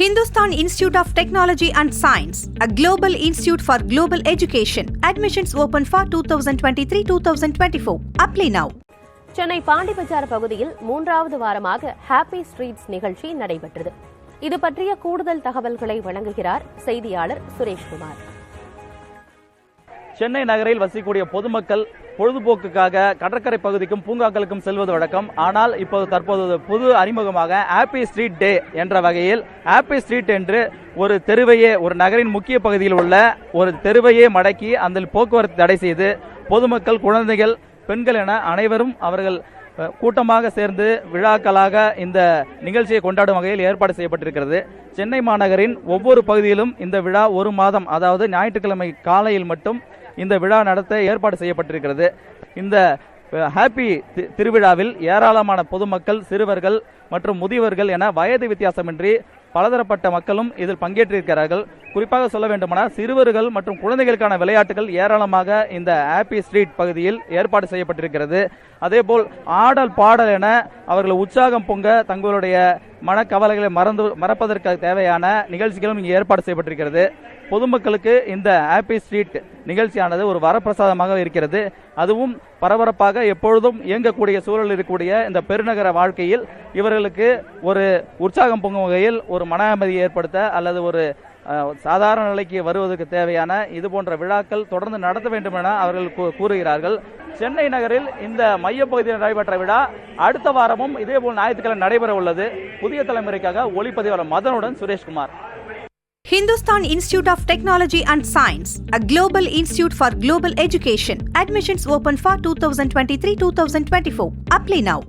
Hindustan Institute of Technology and Science, a global institute for global education. Admissions open for 2023-2024. Apply now. Chennai Pondy Bazaar பகுதியில் 3வது வாரமாக happy streets நிகழ்ச்சி நடைபெற்றது. இது பற்றிய கூடுதல் தகவல்களை வழங்குகிறார் செய்தியாளர் சுரேஷ்குமார். சென்னை நகரில் வசிக்கக்கூடிய பொதுமக்கள் பொழுதுபோக்குக்காக கடற்கரை பகுதிக்கும் பூங்காக்களுக்கும் செல்வது வழக்கம். ஆனால் தற்போது புது அறிமுகமாக ஹாப்பி ஸ்ட்ரீட் டே என்ற வகையில் ஹாப்பி ஸ்ட்ரீட் என்று ஒரு தெருவையே, ஒரு நகரின் முக்கிய பகுதியில் உள்ள ஒரு தெருவையே மடக்கி அதில் போக்குவரத்து தடை செய்து பொதுமக்கள், குழந்தைகள், பெண்கள் என அனைவரும் அவர்கள் கூட்டமாக சேர்ந்து விழாக்களாக இந்த நிகழ்ச்சியை கொண்டாடும் வகையில் ஏற்பாடு செய்யப்பட்டிருக்கிறது. சென்னை மாநகரின் ஒவ்வொரு பகுதியிலும் இந்த விழா ஒரு மாதம், அதாவது ஞாயிற்றுக்கிழமை காலையில் மட்டும் இந்த விழா நடத்த ஏற்பாடு செய்யப்பட்டிருக்கிறது. இந்த ஹாப்பி திருவிழாவில் ஏராளமான பொதுமக்கள், சிறுவர்கள் மற்றும் முதியவர்கள் என வயது வித்தியாசமின்றி பலதரப்பட்ட மக்களும் இதில் பங்கேற்றிருக்கிறார்கள். குறிப்பாக சொல்ல வேண்டுமானால் சிறுவர்கள் மற்றும் குழந்தைகளுக்கான விளையாட்டுகள் ஏராளமாக இந்த ஹாப்பி ஸ்ட்ரீட் பகுதியில் ஏற்பாடு செய்யப்பட்டிருக்கிறது. அதேபோல் ஆடல் பாடல் என அவர்கள் உற்சாகம் பொங்க தங்களுடைய மனக்கவலைகளை மறப்பதற்கு தேவையான நிகழ்ச்சிகளும் இங்கே ஏற்பாடு செய்யப்பட்டிருக்கிறது. பொதுமக்களுக்கு இந்த ஹாப்பி ஸ்ட்ரீட் நிகழ்ச்சியானது ஒரு வரப்பிரசாதமாக இருக்கிறது. அதுவும் பரபரப்பாக எப்பொழுதும் இயங்கக்கூடிய சூழல் இருக்கக்கூடிய இந்த பெருநகர வாழ்க்கையில் இவர்களுக்கு ஒரு உற்சாகம் பொங்கும் வகையில் ஒரு மன அமைதியை ஏற்படுத்த அல்லது ஒரு சாதாரண நிலைக்கு வருவதற்கு தேவையான இது போன்ற விழாக்கள் தொடர்ந்து நடத்த வேண்டும் என அவர்கள் கூறுகிறார்கள். சென்னை நகரில் இந்த மையப்பகுதியில் நடைபெற்ற விழா அடுத்த வாரமும் இதேபோல் ஞாயிற்றுக்கிழமை நடைபெற உள்ளது. புதிய தலைமுறைக்காக ஒளிப்பதிவாளர் மதனுடன் Sureshkumar. Hindustan Institute of Technology and Science, a global institute for global education. Admissions open for 2023-2024. Apply now.